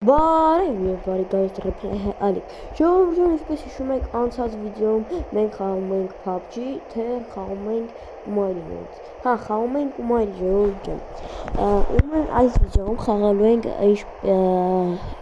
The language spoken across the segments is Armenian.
Բարև եւ բարի գալիս ռեփլեյ է Ալիկ։ Ժողովուրդ, ինչպես հիշում եք, անցած վիդեոում մենք խաղում ենք PUBG, թե խաղում ենք Marines։ Հա, խաղում ենք Marines, ժողովուրդ։ Ուրեմն այս վիդեոում խաղալու ենք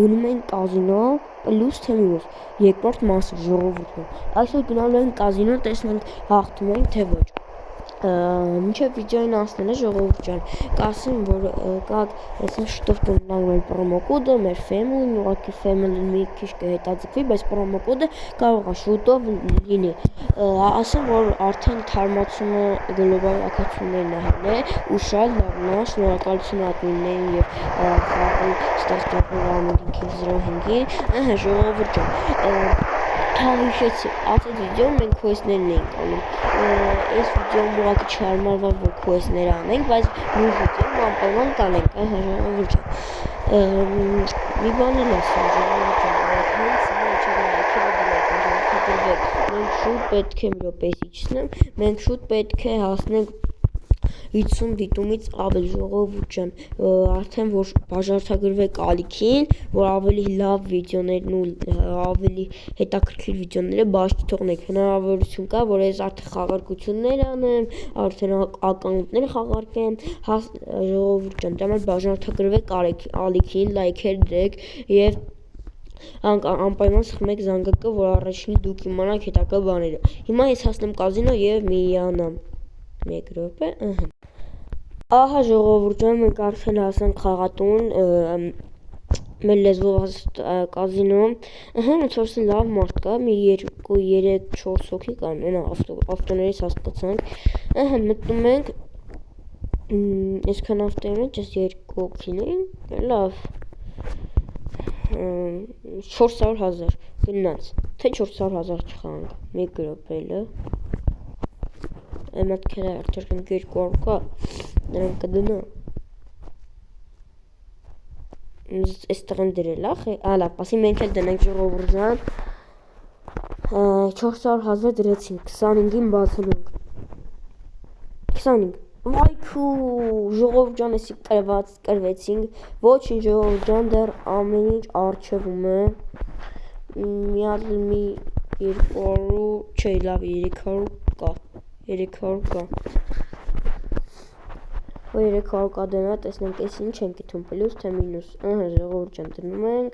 գնում ենք կազինո պլյուս թե մինուս երկրորդ մասը ժողովուրդ։ Այսօր գնալու ենք կազինո, տեսնենք հաղթում ենք թե ոչ։ Մինչև վիդեոին անցնելը ժողովուրդ ջան, կասեմ, որ կաք այսինքն շուտով կունենանք մեր պրոմոկոդը, մեր family-ն, ուղղակի family-ն մի քիչ կհետաձգվի, բայց պրոմոկոդը կարող է շուտով լինի։ Ասեմ, որ արդեն թարմացումը գլոբալ ակացություններն է, ու շատ լավն է, շնորհակալություն ադմիններին եւ խաղի ստեղծողին Ամիրին 05-ին, ժողովուրդ ջան։ Հիշեցի, այս վիդեոում մենք quest-ներն ենք անում։ Այս վիդեոում ուղղակի չհարմարվավ, որ quest-ներ անենք, բայց նույն վիդեոում անպայման կանենք, ժողովուրդ ջան։ Մի բան էլ ասեմ, ժողովուրդ ջան, հենց մենք շուտ պետք է մի րոպե իջնեմ, մենք շուտ պետք է հասնենք 50 դիտումից ավել ժողովուրդ ջան, արդեն որ բաժանորդագրվեք ալիքին, որ ավելի լավ վիդեոներն ու ավելի հետաքրքիր վիդեոները բաշխի թողնեք, հնարավորություն կա, որ ես արդեն խաղարկություններ անեմ, արդեն ակաունտներ խաղարկեմ, ժողովուրդ ջան, դրա համար բաժանորդագրվեք ալիքին, լայքեր դրեք եւ անպայման սխմեք զանգակը, որ առաջինի դուք իմանաք հետագա բաները։ Հիմա ես հասնեմ կազինո եւ միանամ։ 1 րոպե, Ահա ժողովուրդ ջան, մենք արդեն հասանք խաղատուն, մեր լեզվով կազինո, ոնց որ լավ մարդ կա, մի 2, 3, 4 հոգի կան, ավտոներից հասկացանք, մտնում ենք, այսքան ավտոներ, ճիշտ 2 հոգին էին, լավ, 400,000 գնաց, թե 400,000 չխաղանք, 1 րոպե էլը, մտքերը արդյոք 200 կա, նրանք կդնա, այստեղ են դրել, լավ, պասի մենք էլ դնենք ժողովուրդ ջան, 400,000 դրեցինք, 25-ին բացելուկ, 25, վայքու, ժողովուրդ ջան, էսի կրվեցինք, ոչինչ ժողովուրդ ջան, դեռ ամեն ինչ արջևում է, մի հատ մի 200, չէ, լավ 300 կա, 300 կա, 300 կա դնա, տեսնենք ես ինչ ենք գիթում, պլյուս թե մինուս, ժողովուրդ ջան, դնում ենք,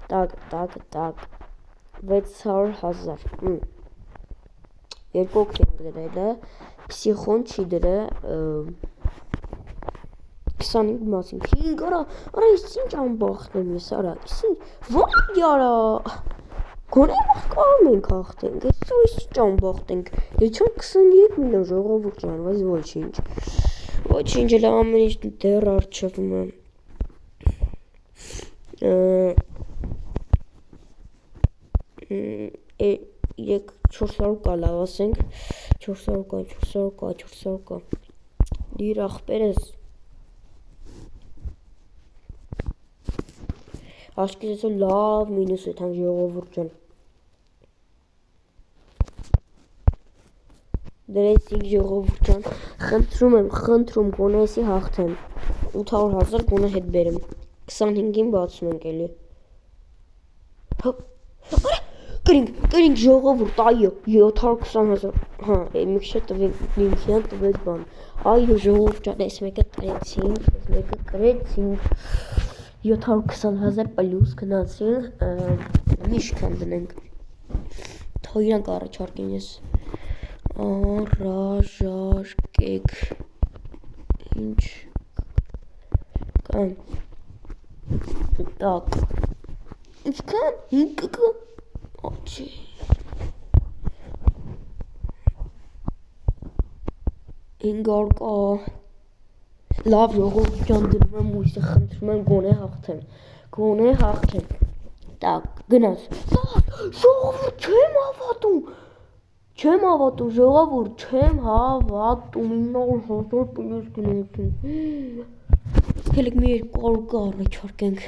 տակ, 600,000, 2 հոգի ենք դրել, պսիխոն չի դրե, 25 մասին, 5 արա, ես ինչ անբախտ եմ ես, արա, վայ արա, գոնե կարող ենք հաղթենք, ես ինչ անբախտ ենք, 23 միլիոն ժողովուրդ ջան, բայց ոչինչ էլ ամեն ինչ դեռ արջևում է, 400 կա, լավ ասենք, 400 կա, դիր աղբերս, աշկիս էսո լավ մինուս է թանք ժողովուրդ ջան, դրեցիք ժողովուրդ ջան, խնդրում, գոնե էսի հաղթեմ, 800,000 գոնե հետ բերեմ, 25-ին բացում ենք էլի, կրինք ժողովուրդ, այո, 720,000, մի քիչ տվեք բան, այո ժողովուրդ ջան, այս մեկը կրեցինք, 720,000 պլյուս գնացինք, ինչքան դնենք, թող իրանք առաջարկեն ես, Առաջարկեք, ինչ կան, տակ, ինչքան, 5 կա, ոչի, 500 կա, լավ ժողովուրդ ջան դնում եմ ու իսը խնդրում եմ գոնե հաղթեմ, տակ, գնաց, ժողովուրդ չեմ հավատում ժողովուրդ, չեմ հավատում, 900,000 պլյուս գնացին, կելեք մի 200 կա առաջարկենք,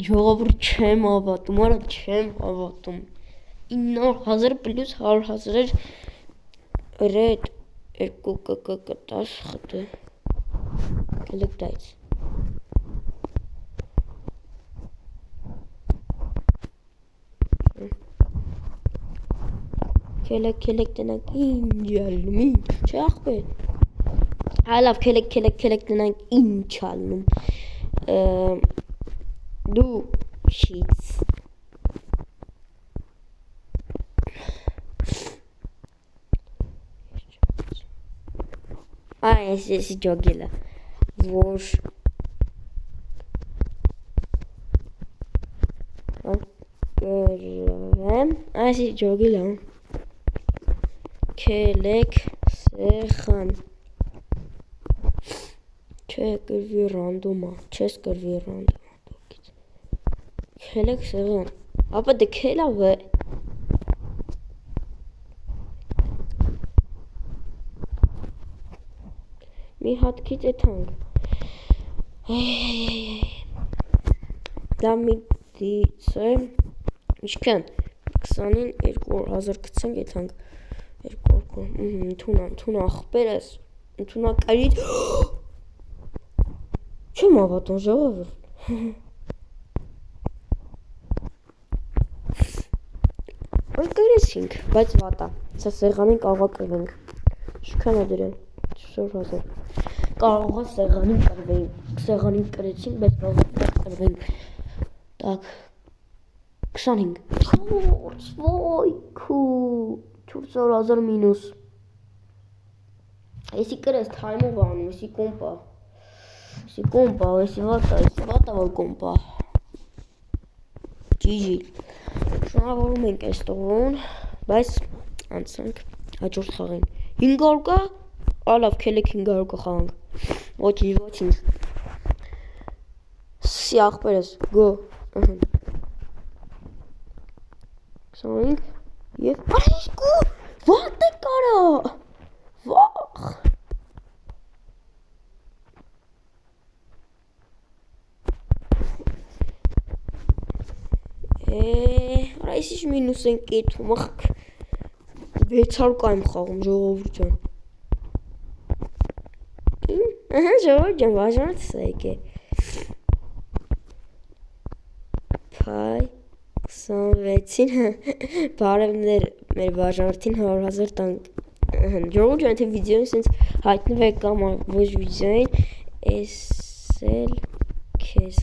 ժողովուրդ չեմ հավատում, արա չեմ հավատում, 900,000 պլյուս 100,000 ռեդ, 2 կտաշ խտը, կելեք դայց, Քելեք տնանք ինչ ալնում ինչ ախպեր Հալավ քելեք տնանք ինչ ալնում Դու շից Այս ջոգելը որ գրեմ այս ջոգելը քելեք սեղան չէ գրվի ռանդոմա չես գրվի ռանդոմա քելեք սեղան ապա դե քելավ է մի հատքից էթանք դա մի դիցը ինչքան 20-ին 2000 գցենք էթանք 2 ընդունա ախպերս ընդունա կարիտ չեմ ավատոն ժողովուրդ որ գրեցինք բայց վատա սա սեղանին կարողա կրվենք շքանա դրեմ 4000 կարողա սեղանին կրեցինք բայց կարողա կրվենք так 25 ոյ քու 4000 մինուս Եսի կրես թայմով անում, եսի կոմպա, եսի վատա որ կոմպա, GG, շնորհավորում ենք այս տողուն, բայց անցանք հաջորդ խաղին, 500 կա, ալավ քելեք 500 կա խաղանք, ոչինչ, սի աղբերս, գո, 25 և, արայիսկու, վատ է կարա, վախ, արա ես ինչ մինուս են կետում, 600 կայմ խաղում, ժողովուրդ ջան, ժողովուրդ ջան, բաժանորդս է եկե, փայ, 26-ին, բարևներ մեր բաժանորդին 100,000 տանք, ժողովուրդ ջան, թե վիդեոին սենց հայտնվեք կամ ոչ վիդեոին, էսել քեզ,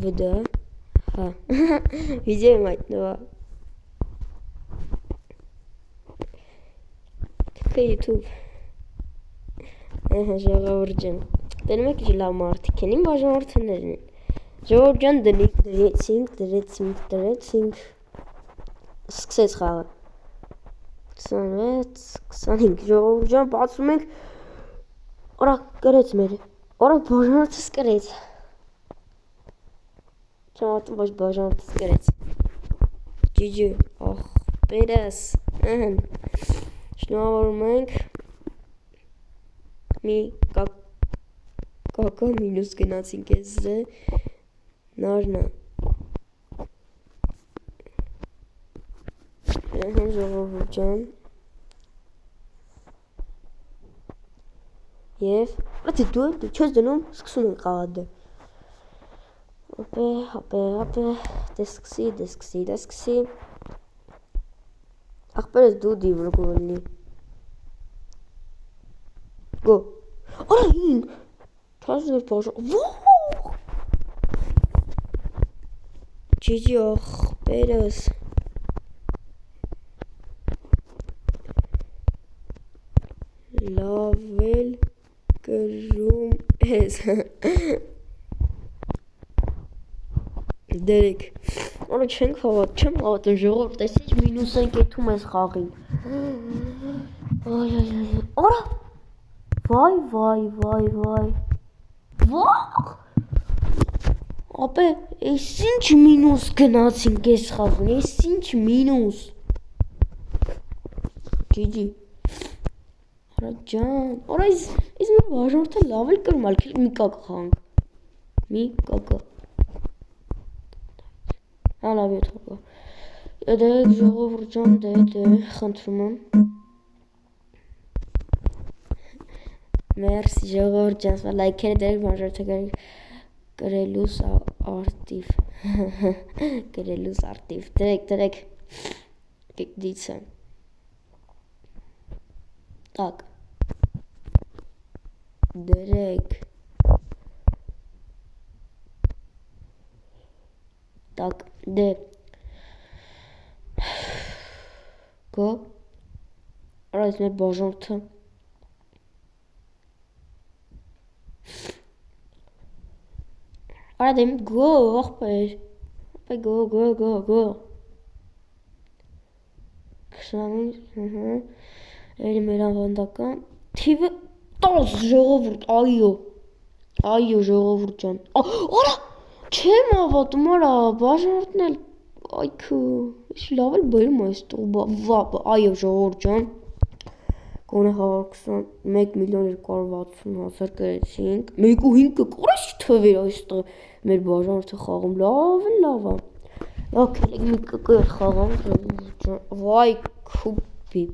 վդա, հա, վիդեոյում հայտնվա, թքը YouTube, ժողովուրդ ջան, տենում եք իչ լավ մարդիկ են, իմ բաժանորդներն են, ժողովուրդ ջան դրեցինք, սկսեց խաղը, 26, 25, ժողովուրդ ջան, բացում ենք, օրա կրեց մեր, օրա բաժանորդս կրեց, չեմ ատում, բայց բաժանորդս կրեց, GG, ախպերս, շնորհավորում ենք, մի կակա մինուս գնացինք ես է, նարնա, ժողովուրդ ջան, և, ատի դու չես դնում, սկսում ենք խաղադը, հապե, դե սկսի, ախպերս դու դիվր գոլնի, գո, արա հին, թազր բաժան, վող, GG ախպերս, լավ էլ կրում ես, դերեք, օրը չեմ հավատում ժողովուրդ, այս ինչ մինուս են կետում ես խաղին, օրա, վայ, վախ, ապե, այս ինչ մինուս գնացինք ես խաղին, այս ինչ մինուս, GG, արա ջան, օրա այս մեր բաժանորդը լավ էլ կրում, ալքել մի կակը խաղանք, մի կակը, լավ 7 կա, դեք ժողովուրդ ջան, դե, խնդրում եմ, Մերսի ժողովուրդ ջան, լայքերը դերեք բաժանորդը գրելուս արտիվ, դերեք, Դիցը։ Так. Դրեք։ Так, դե։ Գո։ Արա այս մեր բաժանորդը։ Արա դեմ գո, ախպեր։ Գո։ 25, էլի մեր ավանդական թիվը 10 ժողովուրդ, այո ժողովուրդ ջան, արա, չեմ ավատում, արա, բաժանորդն էլ, այքու, ես լավ էլ բերում այստեղ, այո ժողովուրդ ջան, գոնե 1,260,000 կրեցինք, 1.5-ը կորես չթվեր այստեղ, մեր բաժանորդը խաղում, լավ է, լավ կելեք մի կկր խաղամ, վայ քուպի,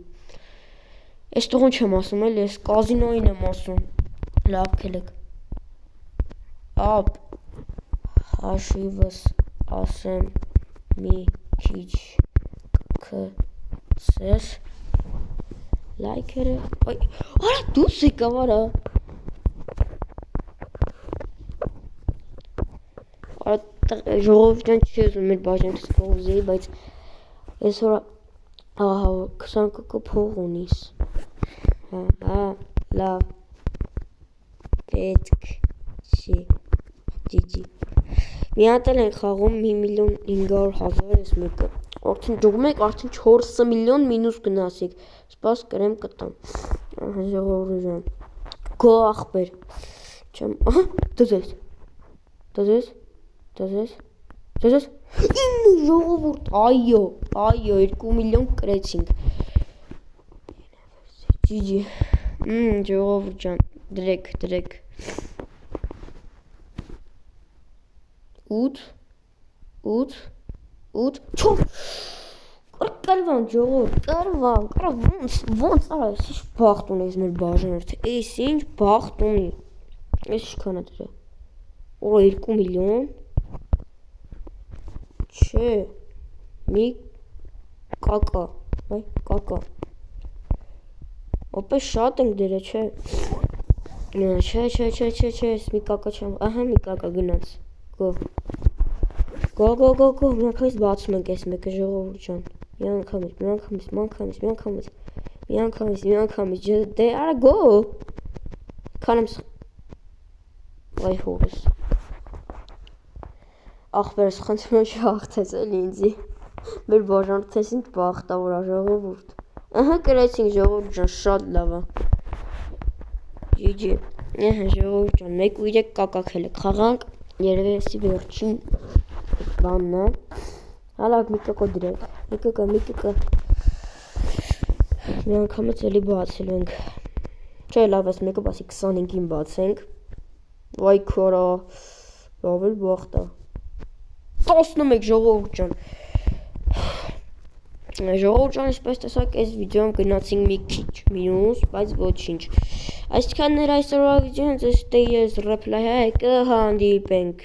Էստողուն չեմ ասում էլ, ես կազինոյին եմ ասում, լավ կելեք, ապ, հաշիվս ասեմ մի քիչ կքսես, լայքերը, արա դուս եկավ արա, ժողովուրդ ջան չի ուզում մեր բաժանորդս կողզեի, բայց ես հորա 20 կկը փող ունիս, լավ, պետք չի, ջիջի, մի հատ էլ են խաղում 1,500,000 ես մեկը, արդեն ջողում եք, արդեն 4 միլիոն մինուս գնասիք, սպաս կրեմ կտամ, ժողովուրդ ջան, գո ախպեր, չեմ, դզես, ժողովուրդ, այո, 2 միլիոն կրեցինք, ջիջի, ժողովուրդ ջան, դրեք, 8, 4, կրվանք ժողովուրդ, կրվանք, ոնց արա, ես ինչ բաղթ ունի ես մեր բաժանորդը, ես ինչ բաղթ ունի, ես ինչքան է դրա, օրա 2 միլիոն, չէ, մի կակա, ապես շատ ենք դերը, չէ, ես մի կակա չեմ, ահա մի կակա գնաց, գո, միանգամից բացում ենք ես մեկը ժողովուրդ ջան, միանգամից, դե արա գո, քան եմ վայ հորս, ախպերս խնդրում եմ շաղթես էլ ինձի, մեր բաժանորդս ինձ բաղթավոր է ժողովուրդ, ըհը կրեցինք ժողովուրդ ջան, շատ լավ է, ջիջի, ժողովուրդ ջան, 1.3 կակակ էլ եք խաղանք, երևի եսի վերջին բանն է, հալակ մի կկո դրեք, մի կկը, մի անգամից էլի բացել ենք, չէ լավ ես մեկը բասի 25-ին բացենք, վայ քորա, լավ էլ բաղթա, 11 ժողովուրդ ջան, ժողովուրդ ջան, այսպես տեսակ այս վիդեոյում գնացինք մի քիչ մինուս, բայց ոչինչ, այսքանն էր այսօրվա վիդեոն, ձեզ ես ռեփլայ կհանդիպենք